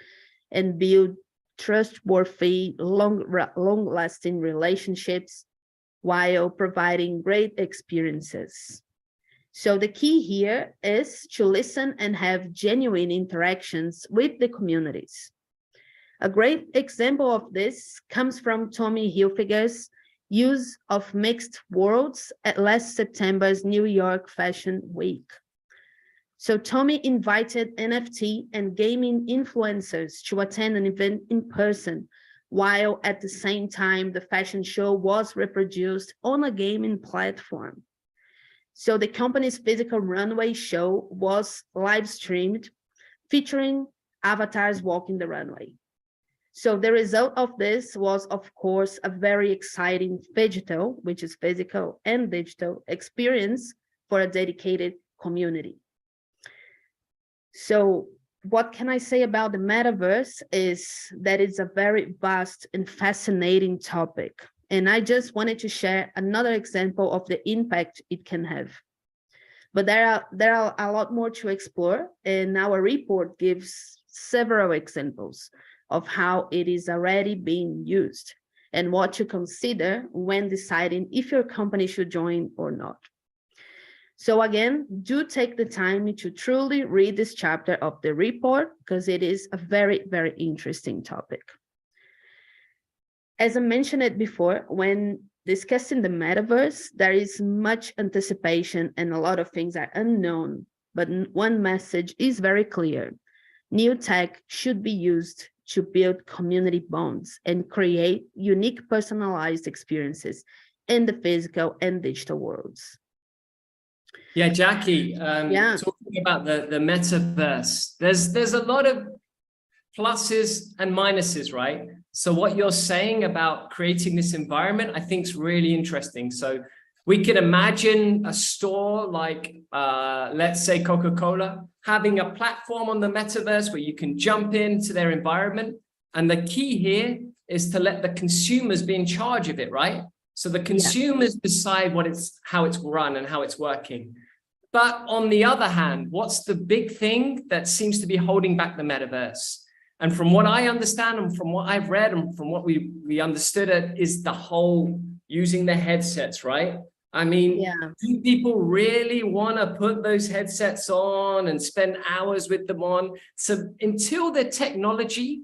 and build trustworthy, long-lasting relationships while providing great experiences. So the key here is to listen and have genuine interactions with the communities. A great example of this comes from Tommy Hilfiger's use of mixed worlds at last September's New York Fashion Week. So Tommy invited NFT and gaming influencers to attend an event in person, while at the same time the fashion show was reproduced on a gaming platform. So the company's physical runway show was live streamed, featuring avatars walking the runway. So the result of this was, of course, a very exciting phygital, which is physical and digital, experience for a dedicated community. So what can I say about the metaverse is that it's a very vast and fascinating topic. And I just wanted to share another example of the impact it can have. But there are a lot more to explore, and our report gives several examples of how it is already being used and what to consider when deciding if your company should join or not. So again, do take the time to truly read this chapter of the report, because it is a very, very interesting topic. As I mentioned it before, when discussing the metaverse, there is much anticipation and a lot of things are unknown, but one message is very clear. New tech should be used to build community bonds and create unique personalized experiences in the physical and digital worlds. Yeah, Jackie, talking about the metaverse, there's a lot of pluses and minuses, right? So what you're saying about creating this environment, I think is really interesting. So we could imagine a store like, let's say Coca-Cola, having a platform on the metaverse where you can jump into their environment. And the key here is to let the consumers be in charge of it, right? So the consumers decide how it's run and how it's working. But on the other hand, what's the big thing that seems to be holding back the metaverse? And from what I understand and from what I've read and from what we understood it is the whole using the headsets, right? I mean, do people really want to put those headsets on and spend hours with them on? So until the technology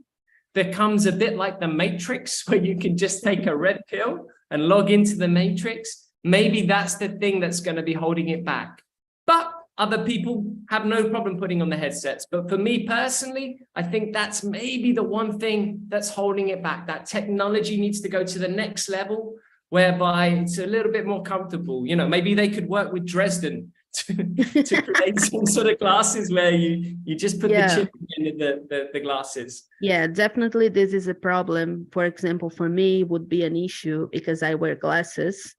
becomes a bit like the Matrix, where you can just take a red pill and log into the Matrix, maybe that's the thing that's going to be holding it back. But other people have no problem putting on the headsets. But for me personally, I think that's maybe the one thing that's holding it back. That technology needs to go to the next level, whereby it's a little bit more comfortable. You know, maybe they could work with Dresden to create some sort of glasses where you just put the chip in the glasses. Yeah, definitely this is a problem. For example, for me, would be an issue because I wear glasses.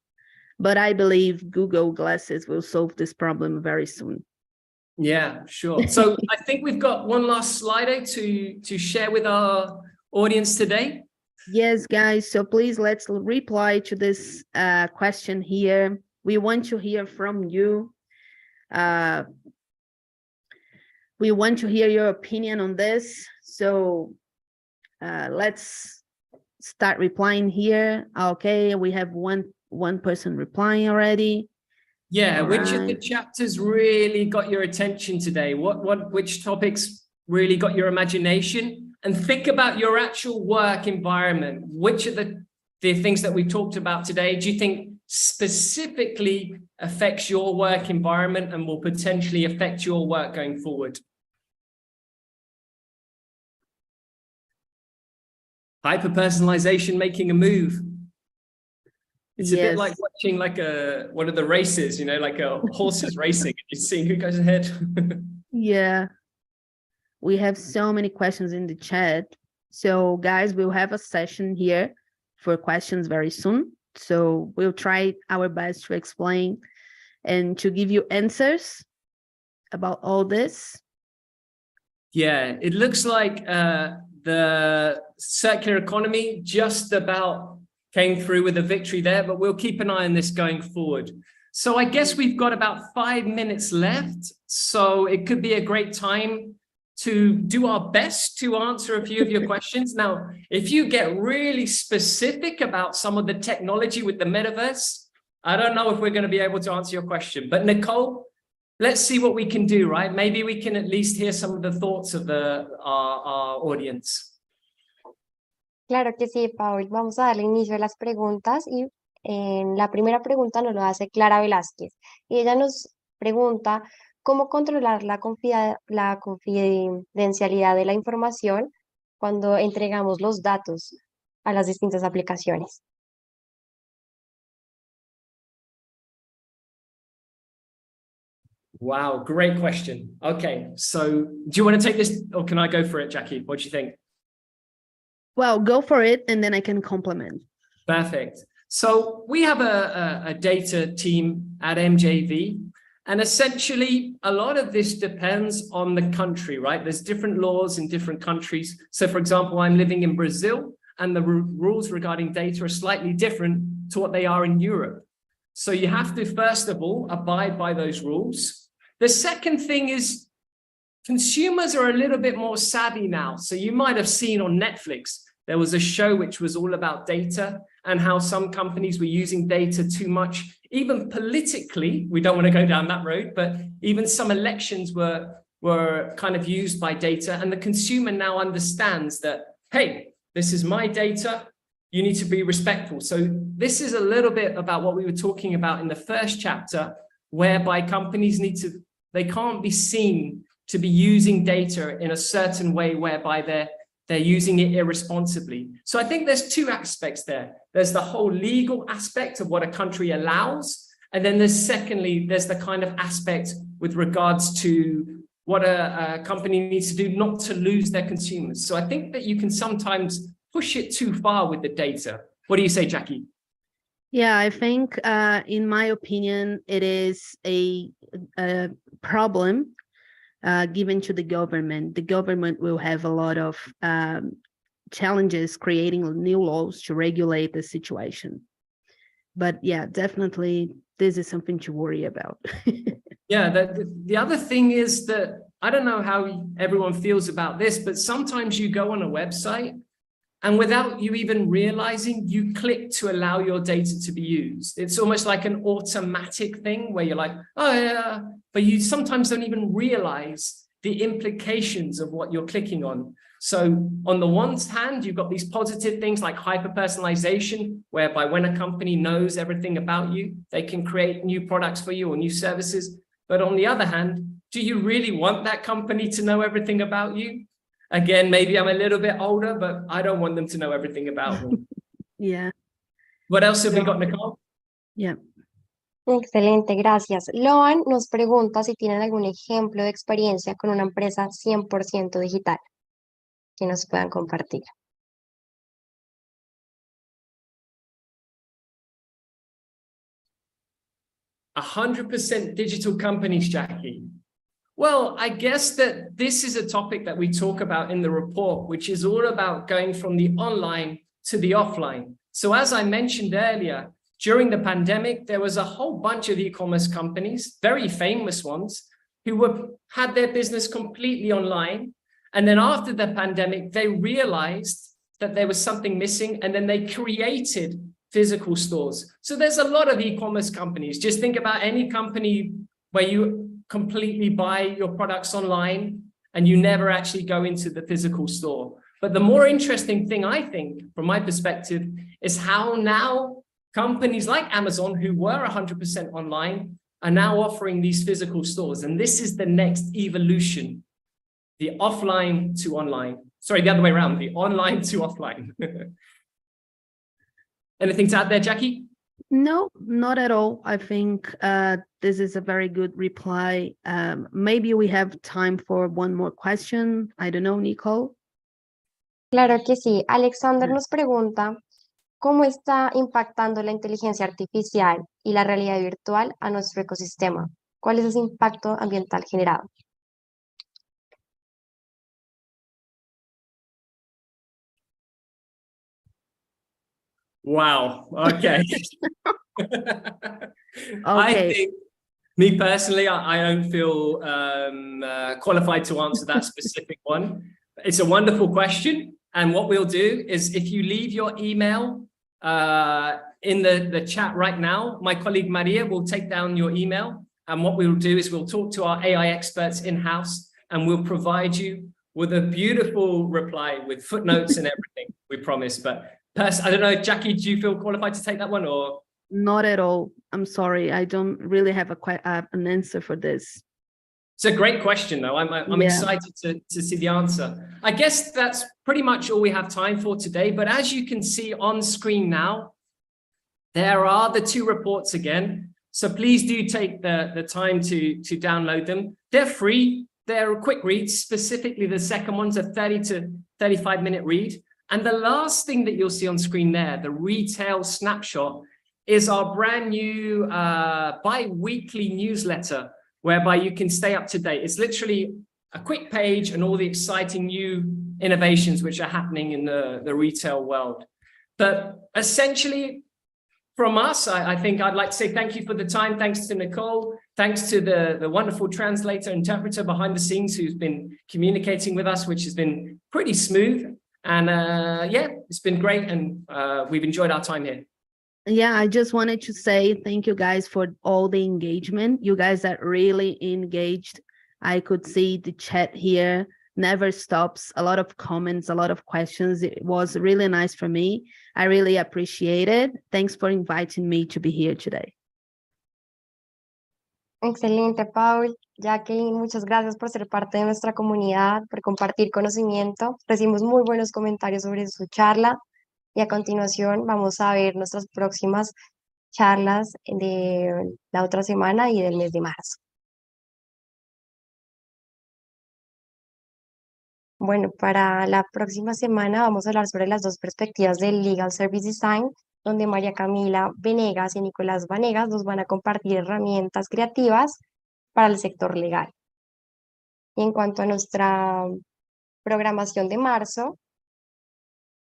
But I believe Google Glasses will solve this problem very soon. Yeah, sure. So I think we've got one last slide to share with our audience today. Yes, guys. So please let's reply to this question here. We want to hear from you. We want to hear your opinion on this. So let's start replying here. Okay, we have one person replying already. Yeah, which of the chapters really got your attention today? Which topics really got your imagination? And think about your actual work environment. Which of the things that we talked about today do you think specifically affects your work environment and will potentially affect your work going forward? Hyper-personalization making a move. It's a bit like watching like one of the races, you know, like a horses racing, and you're seeing who goes ahead. Yeah. We have so many questions in the chat. So guys, we'll have a session here for questions very soon. So we'll try our best to explain and to give you answers about all this. Yeah, it looks like the circular economy just about came through with a victory there, but we'll keep an eye on this going forward. So I guess we've got about 5 minutes left. So it could be a great time to do our best to answer a few of your questions. Now, if you get really specific about some of the technology with the metaverse, I don't know if we're going to be able to answer your question. But Nicole, let's see what we can do, right? Maybe we can at least hear some of the thoughts of our audience. Claro que sí, Paul. Vamos a darle inicio a las preguntas y la primera pregunta nos lo hace Clara Velázquez y ella nos pregunta cómo controlar la confidencialidad de la información cuando entregamos los datos a las distintas aplicaciones. Wow, great question. Okay, so do you want to take this or can I go for it, Jackie? What do you think? Well, go for it and then I can complement. Perfect. So we have a data team at MJV, and essentially a lot of this depends on the country, right? There's different laws in different countries. So for example, I'm living in Brazil and the rules regarding data are slightly different to what they are in Europe. So you have to, first of all, abide by those rules. The second thing is consumers are a little bit more savvy now. So you might have seen on Netflix, there was a show which was all about data and how some companies were using data too much, even politically. We don't want to go down that road, but even some elections were kind of used by data. And the consumer now understands that, hey, this is my data. You need to be respectful. So this is a little bit about what we were talking about in the first chapter, whereby companies they can't be seen to be using data in a certain way whereby they're using it irresponsibly. So I think there's two aspects there. There's the whole legal aspect of what a country allows. And then there's the kind of aspect with regards to what a company needs to do not to lose their consumers. So I think that you can sometimes push it too far with the data. What do you say, Jackie? Yeah, I think in my opinion, it is a problem given to the government. The government will have a lot of challenges creating new laws to regulate the situation. But yeah, definitely this is something to worry about. Yeah, the other thing is that I don't know how everyone feels about this, but sometimes you go on a website and without you even realizing, you click to allow your data to be used. It's almost like an automatic thing where you're like, oh yeah, but you sometimes don't even realize the implications of what you're clicking on. So on the one hand, you've got these positive things like hyper-personalization, whereby when a company knows everything about you, they can create new products for you or new services. But on the other hand, do you really want that company to know everything about you? Again, maybe I'm a little bit older, but I don't want them to know everything about me. Yeah. What else have we got, Nicole? Yeah. Excelente, gracias. Loan nos pregunta si tienen algún ejemplo de experiencia con una empresa 100% digital que nos puedan compartir. A 100% digital companies, Jackie. Well, I guess that this is a topic that we talk about in the report, which is all about going from the online to the offline. So as I mentioned earlier, during the pandemic, there was a whole bunch of e-commerce companies, very famous ones, who had their business completely online. And then after the pandemic, they realized that there was something missing, and then they created physical stores. So there's a lot of e-commerce companies. Just think about any company where you completely buy your products online and you never actually go into the physical store. But the more interesting thing, I think, from my perspective, is how now companies like Amazon, who were 100% online, are now offering these physical stores. And this is the next evolution, the offline to online. Sorry, the other way around, the online to offline. Anything to add there, Jackie? No, not at all. I think this is a very good reply. Maybe we have time for one more question. I don't know, Nicole. Claro que sí. Alexander nos pregunta, ¿cómo está impactando la inteligencia artificial y la realidad virtual a nuestro ecosistema? ¿Cuál es ese impacto ambiental generado? Wow. Okay. I Okay. think, me personally, I don't feel qualified to answer that specific one. It's a wonderful question. And what we'll do is if you leave your email in the chat right now, my colleague Maria will take down your email. And what we'll do is we'll talk to our AI experts in-house and we'll provide you with a beautiful reply with footnotes and everything, we promise. But I don't know, Jackie, do you feel qualified to take that one or? Not at all. I'm sorry. I don't really have an answer for this. It's a great question, though. I'm excited to see the answer. I guess that's pretty much all we have time for today. But as you can see on screen now, there are the two reports again. So please do take the time to download them. They're free. They're quick reads. Specifically, the second one's a 30 to 35-minute read. And the last thing that you'll see on screen there, the retail snapshot, is our brand new bi-weekly newsletter, whereby you can stay up to date. It's literally a quick page and all the exciting new innovations which are happening in the retail world. But essentially, from us, I think I'd like to say thank you for the time. Thanks to Nicole. Thanks to the wonderful translator, interpreter behind the scenes who's been communicating with us, which has been pretty smooth. And yeah, it's been great. And we've enjoyed our time here. Yeah, I just wanted to say thank you guys for all the engagement. You guys are really engaged. I could see the chat here never stops. A lot of comments, a lot of questions. It was really nice for me. I really appreciate it. Thanks for inviting me to be here today. Excelente, Paul. Jacqueline, muchas gracias por ser parte de nuestra comunidad, por compartir conocimiento. Recibimos muy buenos comentarios sobre su charla y a continuación vamos a ver nuestras próximas charlas de la otra semana y del mes de marzo. Bueno, para la próxima semana vamos a hablar sobre las dos perspectivas del Legal Service Design, donde María Camila Venegas y Nicolás Vanegas nos van a compartir herramientas creativas para el sector legal. Y en cuanto a nuestra programación de marzo,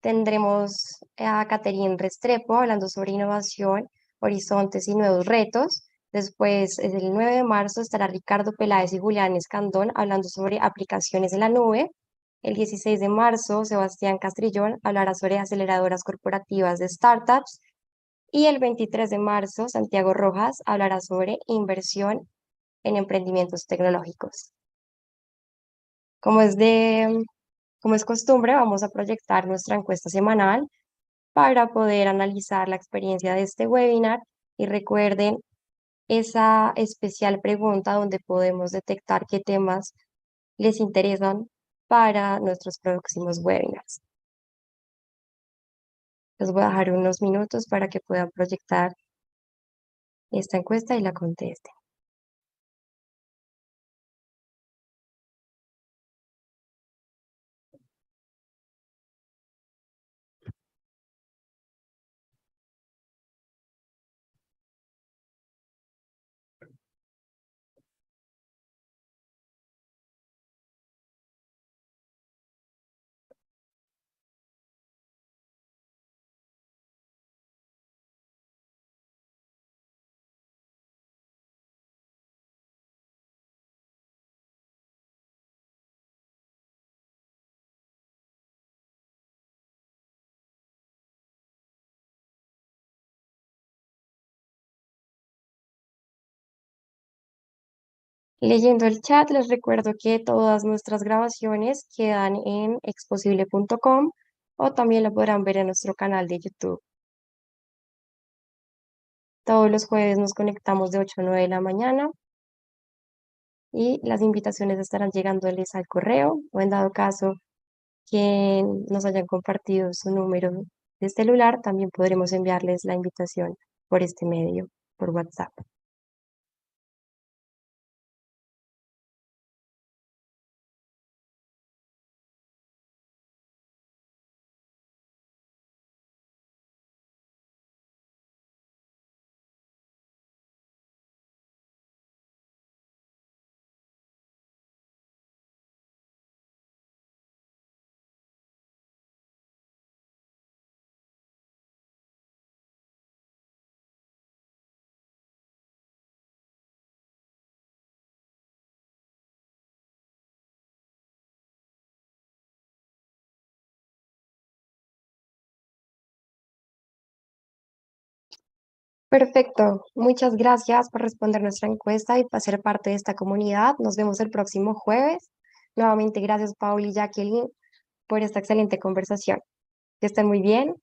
tendremos a Caterine Restrepo hablando sobre innovación, horizontes y nuevos retos. Después, el 9 de marzo, estará Ricardo Peláez y Julián Escandón hablando sobre aplicaciones en la nube. El 16 de marzo, Sebastián Castrillón hablará sobre aceleradoras corporativas de startups. Y el 23 de marzo, Santiago Rojas hablará sobre inversión en emprendimientos tecnológicos. Como es como es costumbre, vamos a proyectar nuestra encuesta semanal para poder analizar la experiencia de este webinar y recuerden esa especial pregunta donde podemos detectar qué temas les interesan para nuestros próximos webinars. Les voy a dejar unos minutos para que puedan proyectar esta encuesta y la contesten. Leyendo el chat, les recuerdo que todas nuestras grabaciones quedan en exposible.com o también lo podrán ver en nuestro canal de YouTube. Todos los jueves nos conectamos de 8 a 9 de la mañana y las invitaciones estarán llegándoles al correo o en dado caso que nos hayan compartido su número de celular, también podremos enviarles la invitación por este medio, por WhatsApp. Perfecto, muchas gracias por responder nuestra encuesta y por ser parte de esta comunidad. Nos vemos el próximo jueves. Nuevamente, gracias Paul y Jacqueline por esta excelente conversación. Que estén muy bien